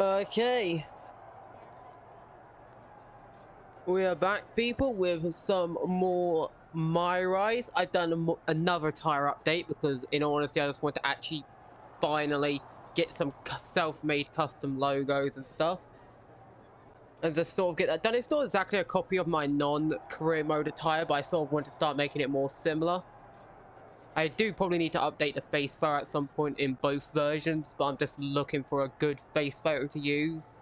Okay. We are back, people, with some more MyRise. I've done another tire update because, in all honesty, I just want to actually finally get some self-made custom logos and stuff. And just sort of get that done. It's not exactly a copy of my non-career mode attire, but I sort of want to start making it more similar. I do probably need to update the face photo at some point in both versions, but I'm just looking for a good face photo to use.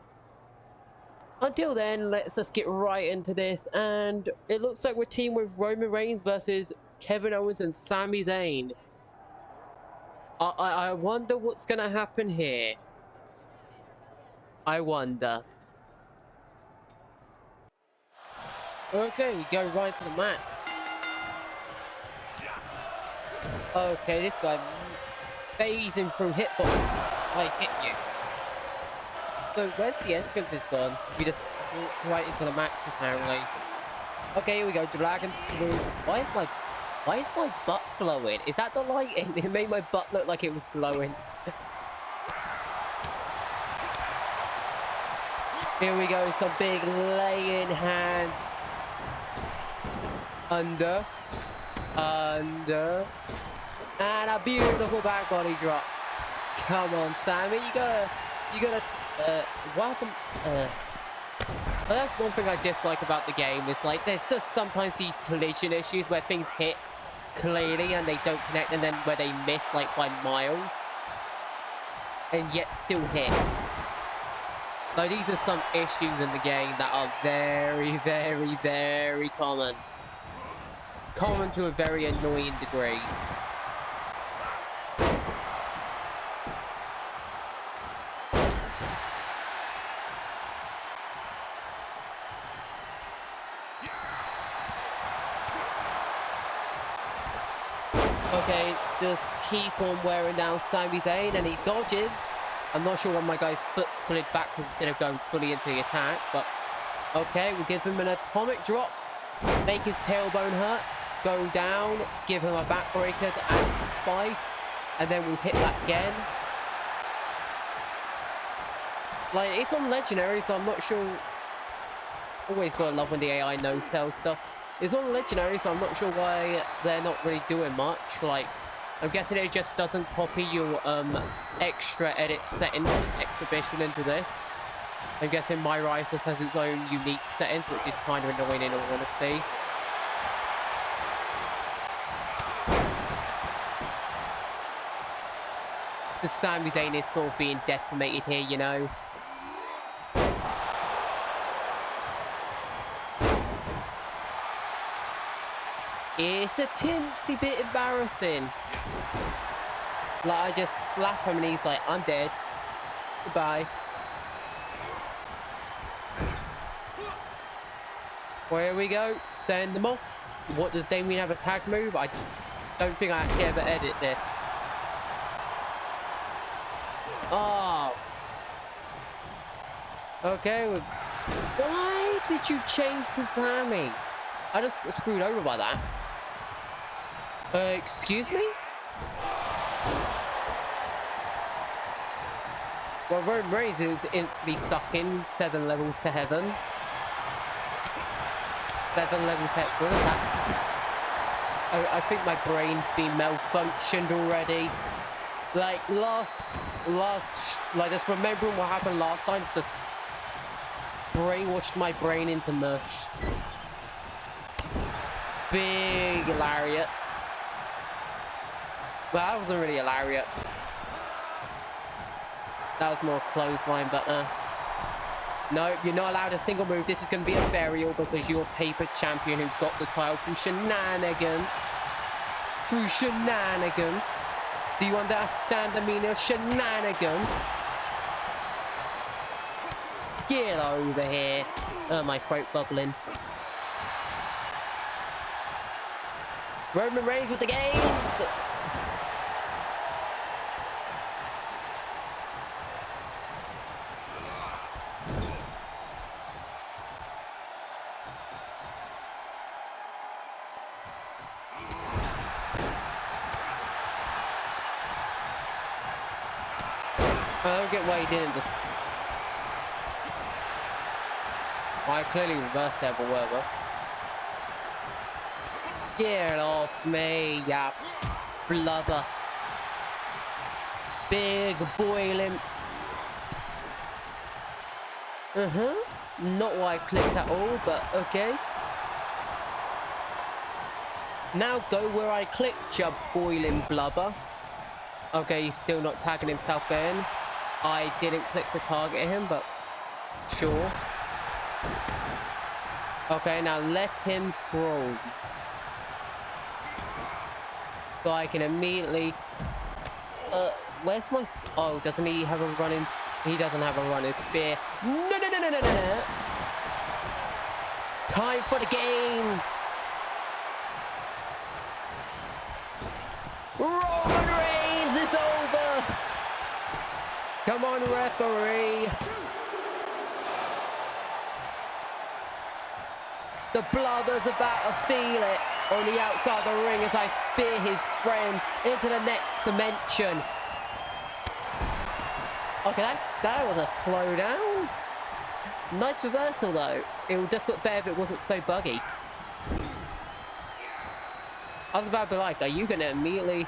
Until then, let's just get right into this, and it looks like we're teamed with Roman Reigns versus Kevin Owens and Sami Zayn. I wonder what's gonna happen here. I wonder. Okay, we go right to the mat. Okay, this guy phasing through hitbox. I hit you. So where's the entrance gone? We just walked right into the match apparently. Okay, here we go. Dragon screw. Why is my butt glowing? Is that the lighting? It made my butt look like it was glowing. Here we go. Some big laying hands. Under. And a beautiful back body drop. Come on, Sammy. You gotta, what happened? That's one thing I dislike about the game. Is like there's just sometimes these collision issues where things hit clearly and they don't connect, and then where they miss like by miles, and yet still hit. Like these are some issues in the game that are very, very, very common. Common to a very annoying degree. Okay, just keep on wearing down Sami Zayn, and he dodges. I'm not sure when my guy's foot slid backwards instead of going fully into the attack, but okay, we'll give him an atomic drop, make his tailbone hurt, go down, give him a backbreaker to add 5, and then we'll hit that again. Like, it's on Legendary, so I'm not sure. Always gotta love when the AI no-sell stuff. It's on Legendary, so I'm not sure why they're not really doing much. Like, I'm guessing it just doesn't copy your extra edit settings exhibition into this. I'm guessing MyRise has its own unique settings, which is kind of annoying in all honesty. The Sami Zayn is sort of being decimated here, you know. It's a teensy bit embarrassing. Like, I just slap him and he's like, I'm dead. Goodbye. Well, here we go. Send them off. What, does Damien have a tag move? I don't think I actually ever edit this. Oh. Okay. Why did you change to Sami? I just got screwed over by that. Excuse me? Well, Roman Reigns is instantly sucking 7 levels to heaven. 7 levels to heaven. What is that? I think my brain's been malfunctioned already. Like, like, just remembering what happened last time just brainwashed my brain into mush. Big lariat. Well, that wasn't really a lariat. That was more a clothesline, but no, you're not allowed a single move. This is going to be a burial because you're a paper champion who got the title through shenanigans. Through shenanigans. Do you understand the meaning of shenanigan? Get over here. Oh, my throat bubbling. Roman Reigns with the gains! I don't get why he didn't just I clearly reversed there, but whatever. Get off me, ya blubber. Big boiling. Not why I clicked at all, but okay. Now go where I clicked, ya boiling blubber. Okay, he's still not tagging himself in. I didn't click to target him, but sure. Okay, now let him crawl. So I can immediately... where's my... Oh, doesn't he have a running... He doesn't have a running spear. No. Time for the games. Roman Reigns is over. Come on, referee. The blubber's about to feel it on the outside of the ring as I spear his friend into the next dimension. Okay, that was a slow down. Nice reversal though. It would just look better if it wasn't so buggy. I was about to be like, are you gonna immediately...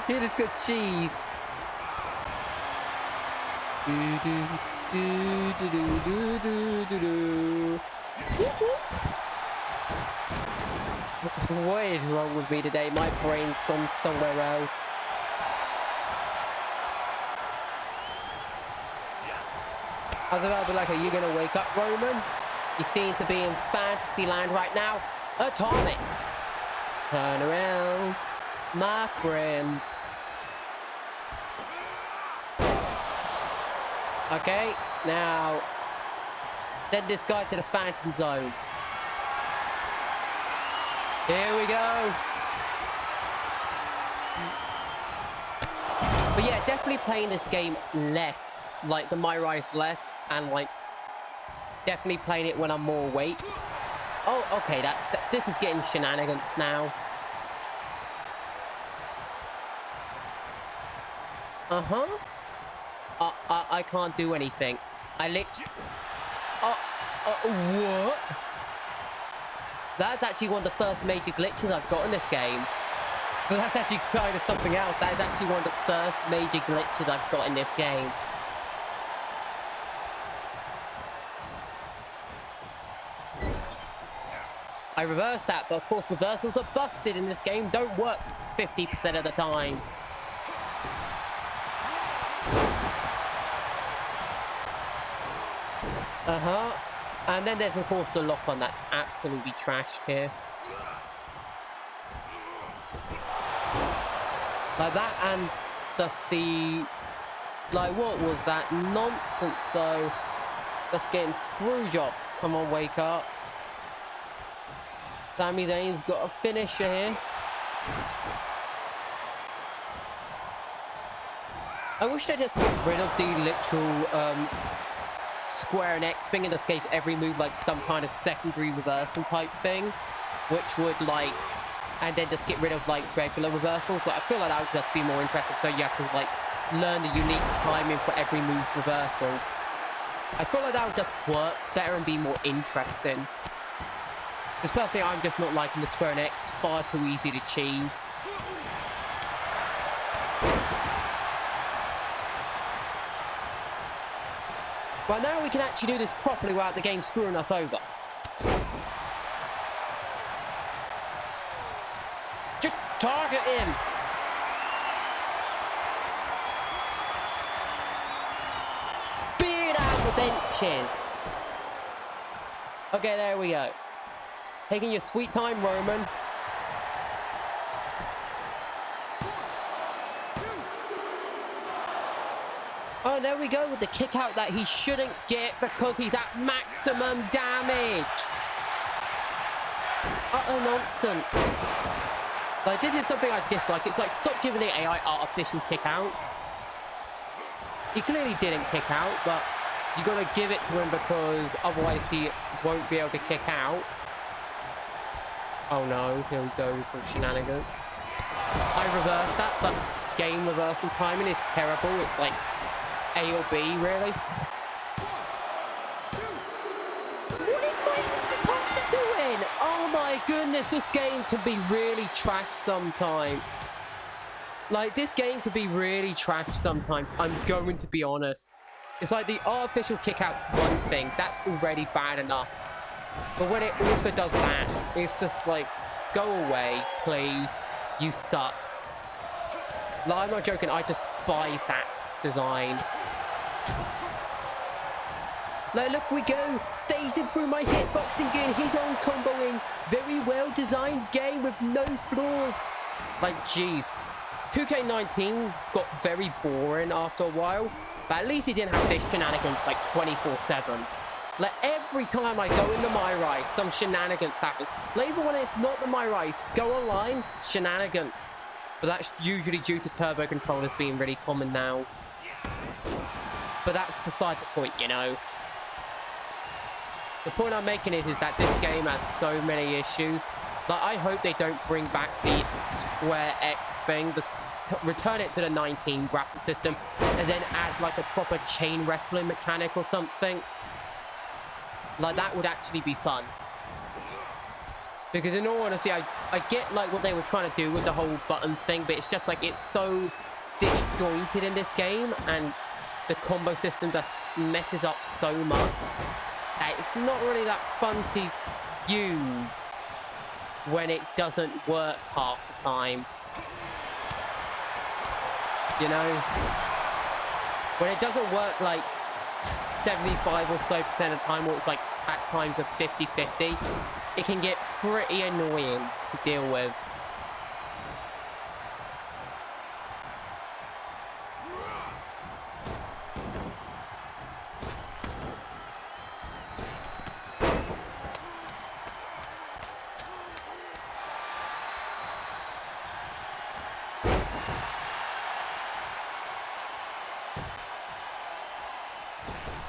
he just got cheese. What is wrong with me today? My brain's gone somewhere else. I was about to be like, are you gonna wake up, Roman? You seem to be in fantasy land right now. Atomic! Turn around, my friend. Okay, now send this guy to the Phantom Zone. Here we go. But yeah, definitely playing this game less, like the MyRise less, and like definitely playing it when I'm more awake. Oh, okay, this is getting shenanigans now. I can't do anything. I literally... what? That's actually one of the first major glitches I've got in this game. But that's actually kind of something else. That is actually one of the first major glitches I've got in this game. I reversed that, but of course reversals are busted in this game. Don't work 50% of the time. And then there's of course the lock on that's absolutely trashed here. Like that, and just the... Like, what was that nonsense though? Just getting screw job. Come on, wake up. Sami Zayn's got a finisher here. I wish they just got rid of the literal square and X thing and just gave every move like some kind of secondary reversal type thing, which would like, and then just get rid of like regular reversals. Like, I feel like that would just be more interesting, so you have to like learn the unique timing for every move's reversal. I feel like that would just work better and be more interesting. Because personally, I'm just not liking the square and X, far too easy to cheese. Right, now we can actually do this properly without the game screwing us over. Just target him! Spear down the benches! Okay, there we go. Taking your sweet time, Roman. Oh, there we go with the kick out that he shouldn't get because he's at maximum damage. Utter nonsense. Like, this is something I dislike. It's like, stop giving the AI artificial kick outs. He clearly didn't kick out, but you gotta give it to him because otherwise he won't be able to kick out. Oh no, here we go with some shenanigans. I reversed that, but game reversal timing is terrible. It's like A or B, really. What is my opponent doing? Oh my goodness, this game can be really trash sometimes. Like, this game could be really trash sometimes. I'm going to be honest. It's like the artificial kick-out's one thing. That's already bad enough. But when it also does that, it's just like, go away, please. You suck. Like, I'm not joking. I despise that design. Like, look, we go. Phasing through my hitboxing gear. His own comboing. Very well-designed game with no flaws. Like, jeez. 2K19 got very boring after a while. But at least he didn't have this shenanigans like 24/7. Like, every time I go into MyRise, some shenanigans happen. Like, even when it's not the MyRise, go online, shenanigans. But that's usually due to turbo controllers being really common now. But that's beside the point, you know. The point I'm making is that this game has so many issues. Like, I hope they don't bring back the Square X thing. Just return it to the 19 grapple system. And then add, like, a proper chain wrestling mechanic or something. Like, that would actually be fun. Because in all honesty, I get, like, what they were trying to do with the whole button thing. But it's just, like, it's so disjointed in this game. And the combo system just messes up so much. It's not really that fun to use when it doesn't work half the time. You know? When it doesn't work like 75 or so % of the time, or it's like at times of 50-50, it can get pretty annoying to deal with.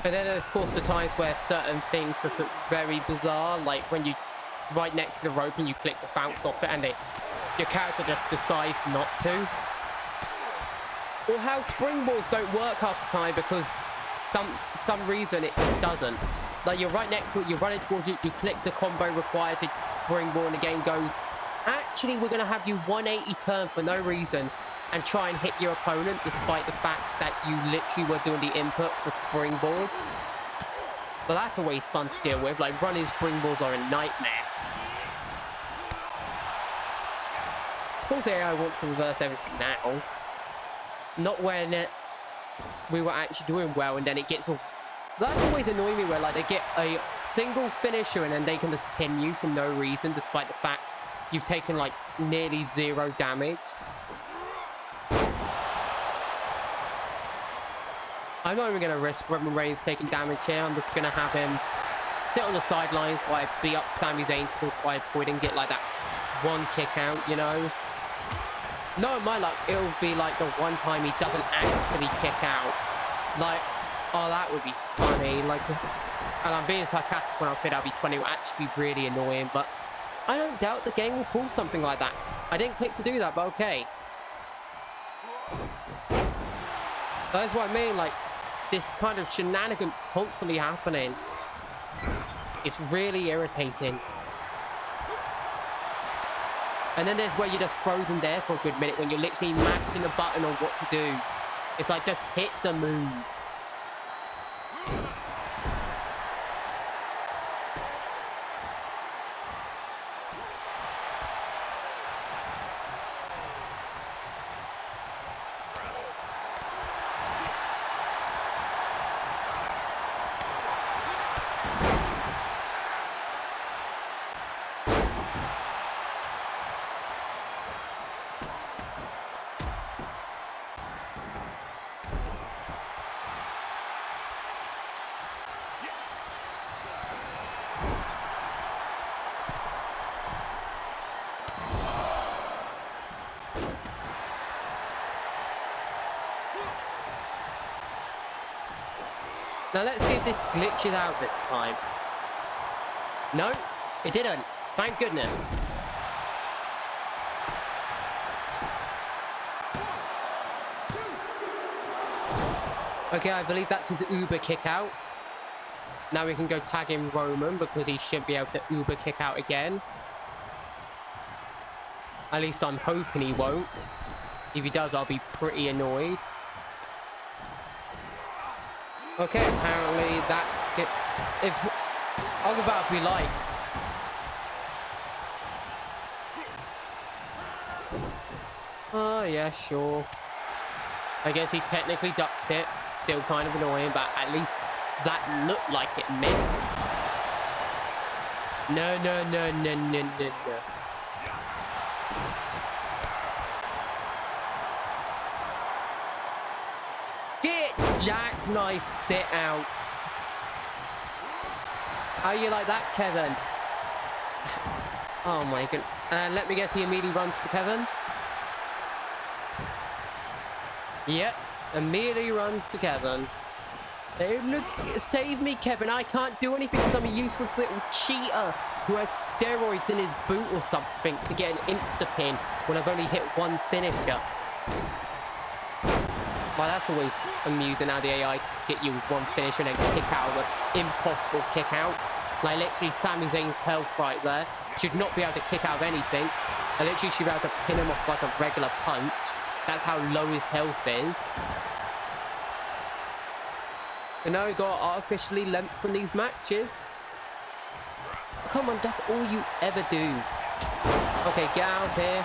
But then there's, of course, the times where certain things are very bizarre, like when you right next to the rope and you click to bounce off it and your character just decides not to. Or how springboards don't work half the time because some reason it just doesn't. Like, you're right next to it, you're running towards it, you click the combo required to springboard and the game goes, actually, we're going to have you 180 turn for no reason and try and hit your opponent despite the fact that you literally were doing the input for springboards. But that's always fun to deal with. Like, running springboards are a nightmare. Of course, AI wants to reverse everything now. Not when we were actually doing well, and then it gets all... That's always annoying me, where, like, they get a single finisher and then they can just pin you for no reason, despite the fact you've taken, like, nearly 0 damage. I'm not even going to risk Roman Reigns taking damage here. I'm just going to have him sit on the sidelines while I beat up Sami Zayn to the required point and get, like, that one kick out, you know? No, my luck, it'll be, like, the one time he doesn't actually kick out. Like, oh, that would be funny. Like, and I'm being sarcastic when I say that would be funny. It would actually be really annoying, but I don't doubt the game will pull something like that. I didn't click to do that, but okay. That's what I mean, like, this kind of shenanigans constantly happening. It's really irritating. And then there's where you're just frozen there for a good minute when you're literally mashing a button on what to do. It's like, just hit the move. Now let's see if this glitches out this time. No, it didn't. Thank goodness. Okay, I believe that's his Uber kick out. Now we can go tag in Roman because he should be able to Uber kick out again. At least I'm hoping he won't. If he does, I'll be pretty annoyed. Okay, apparently that... If I was about to be liked. Oh, yeah, sure. I guess he technically ducked it. Still kind of annoying, but at least that looked like it missed. No, no, no, no, no, no, no. Get jackknife sit out. How you like that, Kevin? Oh my goodness. Let me guess, he immediately runs to Kevin. Yep, immediately runs to Kevin. Hey, look, save me, Kevin. I can't do anything because I'm a useless little cheater who has steroids in his boot or something to get an insta-pin when I've only hit one finisher. Well, that's always amusing how the AI can get you with one finisher and then kick out with impossible kick out. Like, literally, Sami Zayn's health right there. Should not be able to kick out of anything. I literally should be able to pin him off like a regular punch. That's how low his health is. And now we got to artificially lengthen these matches. Come on, that's all you ever do. Okay, get out of here.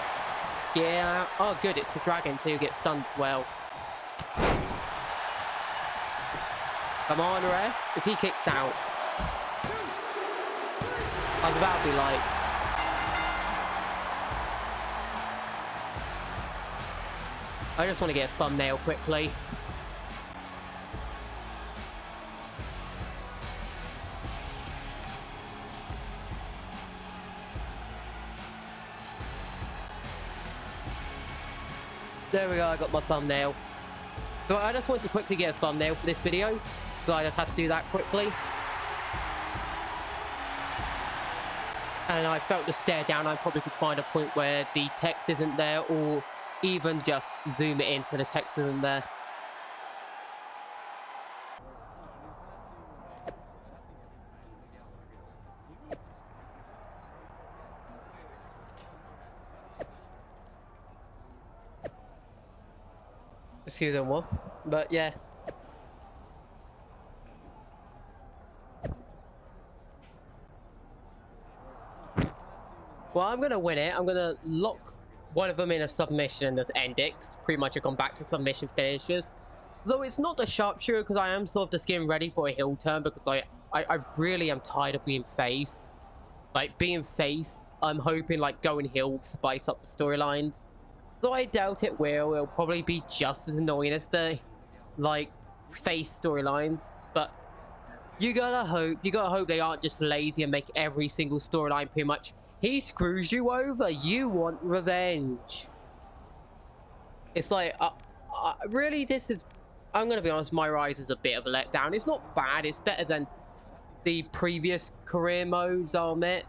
Get out. Oh, good, it's the dragon too. Get stunned as well. Come on, ref. If he kicks out. I was about to be like... I just want to get a thumbnail quickly. There we go, I got my thumbnail. So I just wanted to quickly get a thumbnail for this video. So I just had to do that quickly. And I felt to stare down, I probably could find a point where the text isn't there, or even just zoom it in so the text isn't there. Excuse me more, but yeah. Well, I'm going to win it. I'm going to lock one of them in a submission and just end it. Pretty much I've gone back to submission finishes. Though it's not the sharpshooter, because I am sort of just getting ready for a heel turn, because I really am tired of being face. Like, being face, I'm hoping, like, going heel will spice up the storylines. Though I doubt it will. It'll probably be just as annoying as the, like, face storylines. But you gotta hope they aren't just lazy and make every single storyline pretty much, he screws you over, you want revenge. It's like, really, this is, I'm gonna be honest, MyRise is a bit of a letdown. It's not bad, it's better than the previous career modes, I'll admit.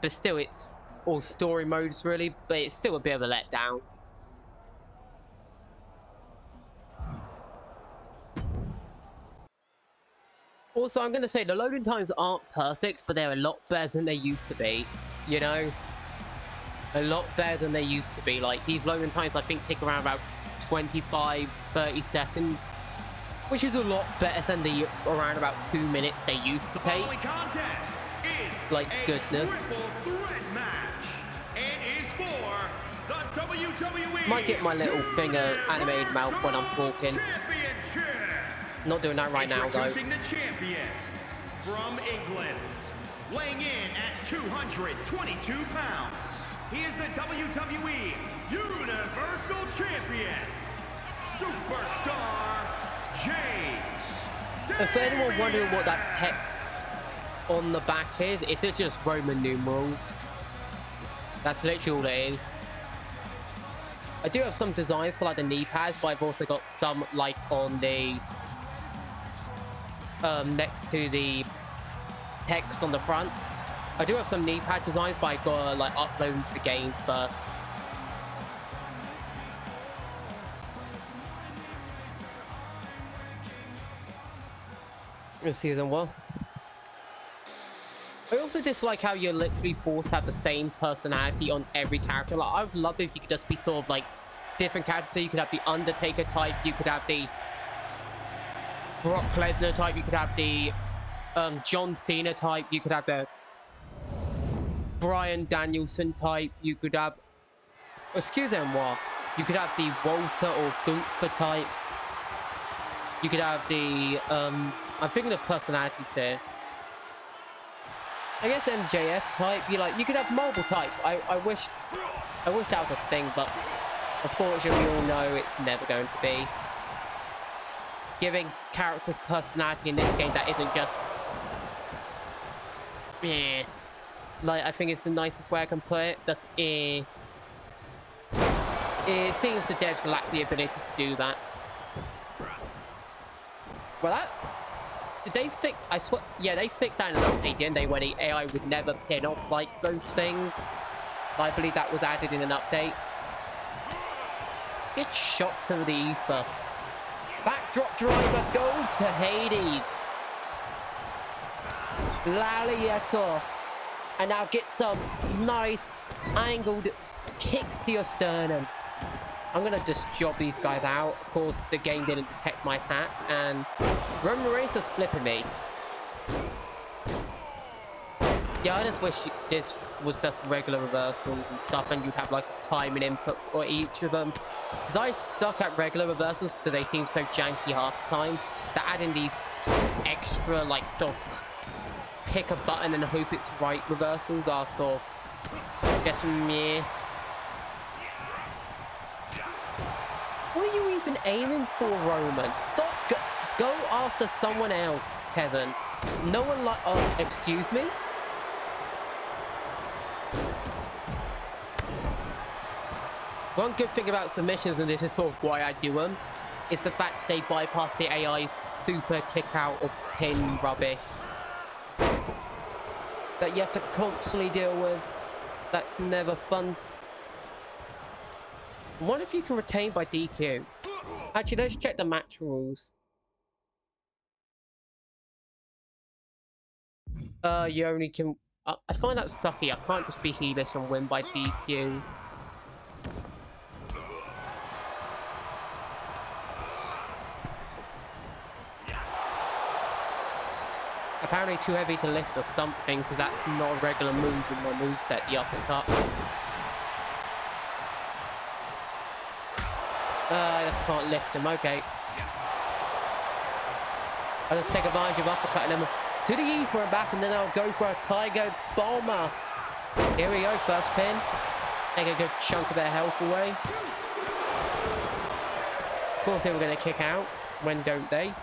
But still, it's all story modes, really, but it's still a bit of a letdown. Also, I'm going to say the loading times aren't perfect, but they're a lot better than they used to be, you know? A lot better than they used to be. Like, these loading times, I think, take around about 25, 30 seconds, which is a lot better than the around about 2 minutes they used to take. Like, goodness. Might get my little finger animated mouth when I'm talking. Not doing that right now, though. The champion from England, weighing in at 222 pounds. He is the WWE Universal Champion, Superstar James Damien. If anyone wondering what that text on the back is it just Roman numerals? That's literally all it is. I do have some designs for like the knee pads, but I've also got some like on the next to the text on the front. I do have some knee pad designs, but I gotta like upload them to the game first. Season 1. I also dislike how you're literally forced to have the same personality on every character. Like, I would love if you could just be sort of like different characters. So you could have the Undertaker type, you could have the Brock Lesnar type, you could have the John Cena type, you could have the Bryan Danielson type, you could have, excusez-moi, you could have the Walter or Gunther type, you could have the I'm thinking of personalities here. I guess MJF type. You could have multiple types. I wish that was a thing, but unfortunately we all know it's never going to be. Giving characters personality in this game that isn't just like, I think it's the nicest way I can put it. That's it seems the devs lack the ability to do that. Well, did they fix? I swear, yeah, they fixed that in an update, didn't they? Where the AI would never pin off like those things. I believe that was added in an update. Get shot to the ether. Backdrop driver, go to Hades. Laliator. And now get some nice angled kicks to your sternum. I'm gonna just job these guys out. Of course, the game didn't detect my attack, and Roman Reigns is flipping me. Yeah, I just wish this was just regular reversals and stuff, and you'd have like a timing input for each of them. Because I suck at regular reversals because they seem so janky half the time. That adding these extra, like, sort of pick a button and hope it's right reversals are sort of just meh. What are you even aiming for, Roman? Stop. Go after someone else, Kevin. No one like. Oh, excuse me? One good thing about submissions, and this is sort of why I do them, is the fact they bypass the AI's super kick out of pin rubbish that you have to constantly deal with. That's never fun. What if you can retain by DQ? Actually, let's check the match rules. You only can... I find that sucky. I can't just be heelish and win by DQ. Apparently too heavy to lift or something, because that's not a regular move in my moveset, the uppercut. I just can't lift him, okay. I'll just take advantage of uppercutting him to the ether and back, and then I'll go for a Tiger Bomber. Here we go, first pin. Take a good chunk of their health away. Of course they were going to kick out. When don't they?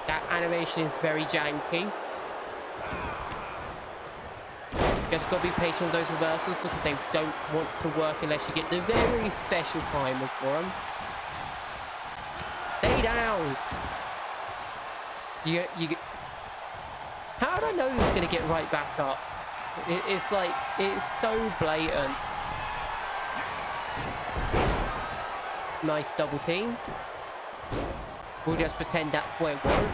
That animation is very janky. Just got to be patient with those reversals because they don't want to work unless you get the very special timer for them. Stay down. You how do I know who's going to get right back up? It's like, it's so blatant. Nice double team. We'll just pretend that's what it was.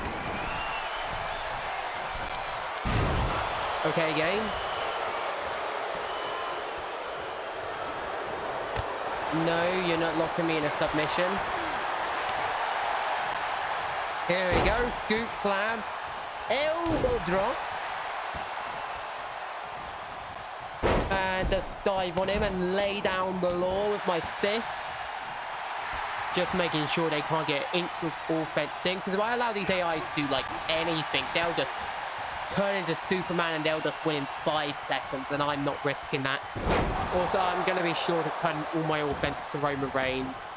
Okay, game. No, you're not locking me in a submission. Here we go, scoop slam. Elbow drop. And just dive on him and lay down the law with my fist. Just making sure they can't get an inch of offense in. Because if I allow these AI to do like anything, they'll just turn into Superman and they'll just win in 5 seconds. And I'm not risking that. Also, I'm going to be sure to turn all my offense to Roman Reigns.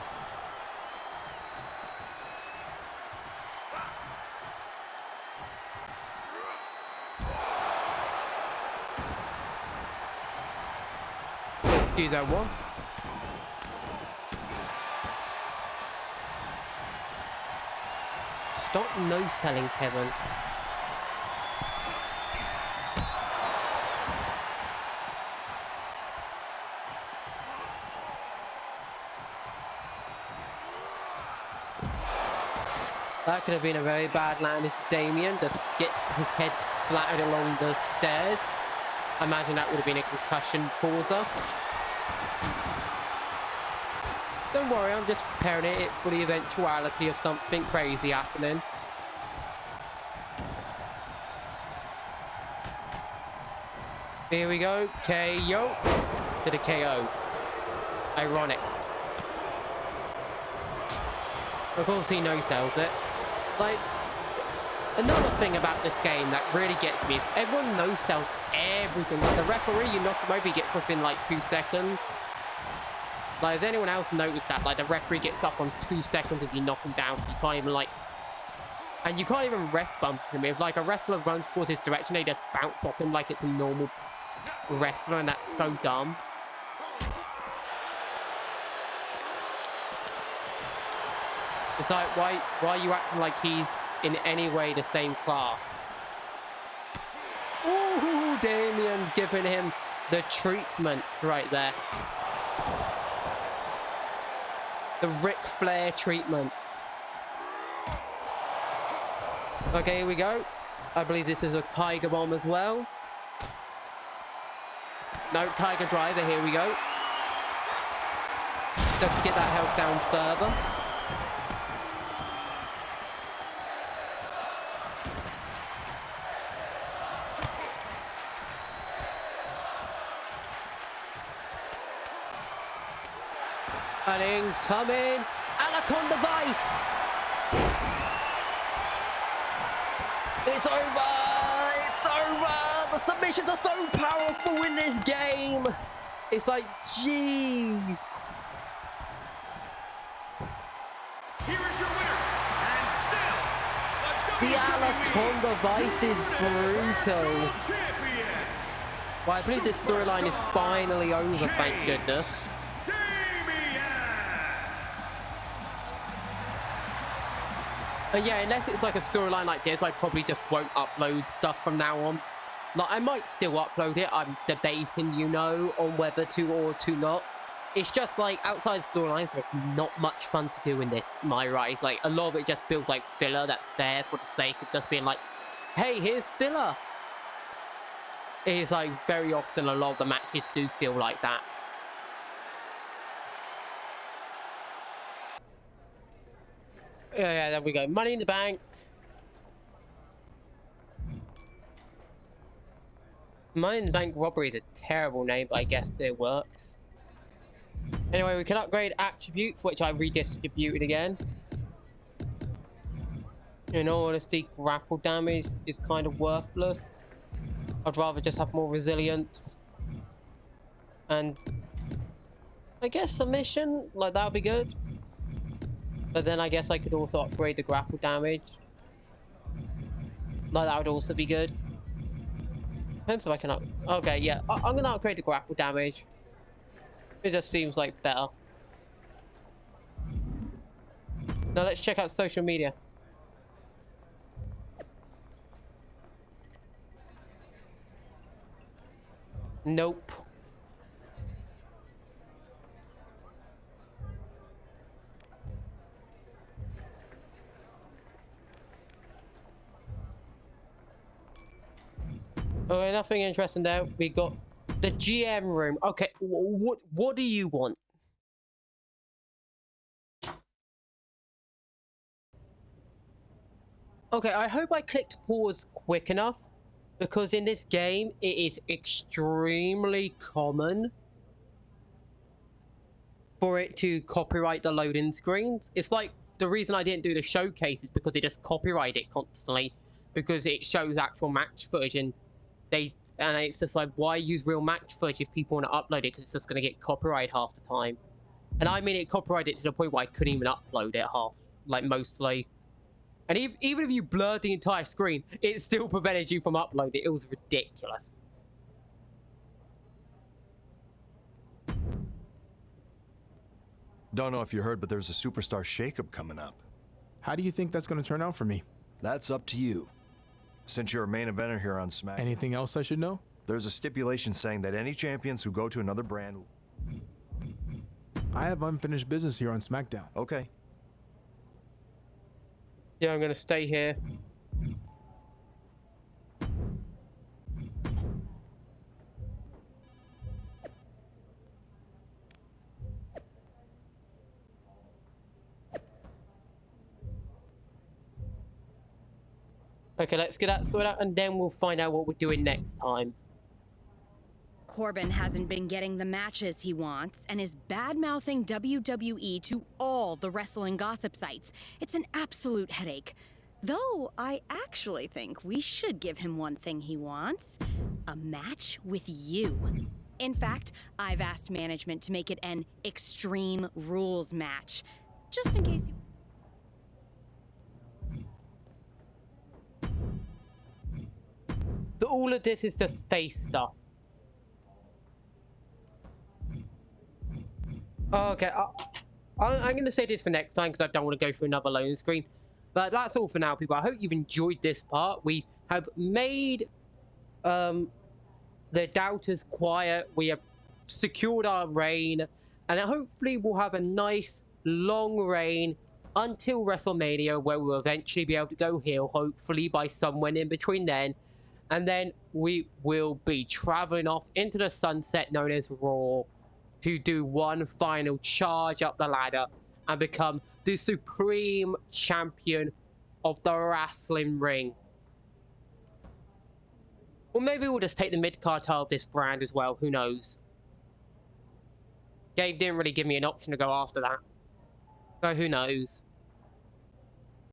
Let's do that one. Stop no-selling, Kevin. That could have been a very bad landing to Damien. Just get his head splattered along the stairs. I imagine that would have been a concussion causer. Don't worry, I'm just preparing it for the eventuality of something crazy happening. Here we go, KO to the KO. Ironic. Of course he no-sells it. Like, another thing about this game that really gets me is everyone no-sells everything. Like, the referee, you knock him over, he gets up in like 2 seconds. Like, has anyone else noticed that? Like, the referee gets up on 2 seconds if you knock him down, so you can't even, like... And you can't even ref bump him. If, like, a wrestler runs towards his direction, they just bounce off him like it's a normal wrestler, and that's so dumb. It's like, why are you acting like he's in any way the same class? Ooh, Damien giving him the treatment right there. The Ric Flair treatment. Okay, here we go. I believe this is a Tiger Bomb as well. No, Tiger Driver, here we go. Just to get that held down further. And incoming Anaconda Vice. It's over. It's over. The submissions are so powerful in this game. It's like, jeez. Here is your winner, and still The Anaconda Vice is brutal. Champion. Well, I believe this storyline is finally over, thank goodness. Yeah, unless it's like a storyline like this, I probably just won't upload stuff from now on. Like, I might still upload it. I'm debating, you know, on whether to or to not. It's just like, outside storylines, there's not much fun to do in this MyRise. Like, a lot of it just feels like filler that's there for the sake of just being like, hey, here's filler. It's like, very often a lot of the matches do feel like that. Yeah, there we go. Money in the Bank. Money in the Bank Robbery is a terrible name, but I guess it works. Anyway, we can upgrade attributes, which I redistributed again. In all honesty, grapple damage is kind of worthless. I'd rather just have more resilience. And I guess submission, like, that would be good. But then I guess I could also upgrade the grapple damage. Like, that would also be good. Depends if I can okay, yeah. I'm gonna upgrade the grapple damage. It just seems like better. Now let's check out social media. Nope. Okay, nothing interesting there. We got the GM room. Okay, what do you want? Okay, I hope I clicked pause quick enough, because in this game it is extremely common for it to copyright the loading screens. It's like the reason I didn't do the showcase is because it just copyrighted it constantly, because it shows actual match footage and it's just like, why use real match footage if people want to upload it, because it's just going to get copyrighted half the time. And I mean, it copyrighted it to the point where I couldn't even upload it mostly. And even if you blurred the entire screen, it still prevented you from uploading it. It was ridiculous. Don't know if you heard, but there's a superstar shakeup coming up. How do you think that's going to turn out for me? That's up to you. Since you're a main eventer here on SmackDown, Anything else I should know? there's a stipulation saying that any champions who go to another brand... I have unfinished business here on SmackDown. Okay. Yeah, I'm gonna stay here. Okay, let's get that sorted out, and then we'll find out what we're doing next time. Corbin hasn't been getting the matches he wants and is bad-mouthing WWE to all the wrestling gossip sites. It's an absolute headache. Though I actually think we should give him one thing he wants: a match with you. In fact, I've asked management to make it an Extreme Rules match, just in case you... So all of this is just face stuff. Okay, I'm going to say this for next time because I don't want to go through another loading screen. But that's all for now, people. I hope you've enjoyed this part. We have made the doubters quiet. We have secured our reign. And hopefully we'll have a nice, long reign until WrestleMania, where we'll eventually be able to go heel, hopefully by somewhere in between then. And then we will be traveling off into the sunset known as Raw to do one final charge up the ladder and become the supreme champion of the wrestling ring. Or maybe we'll just take the mid-card title of this brand as well, who knows. Gabe didn't really give me an option to go after that, so who knows.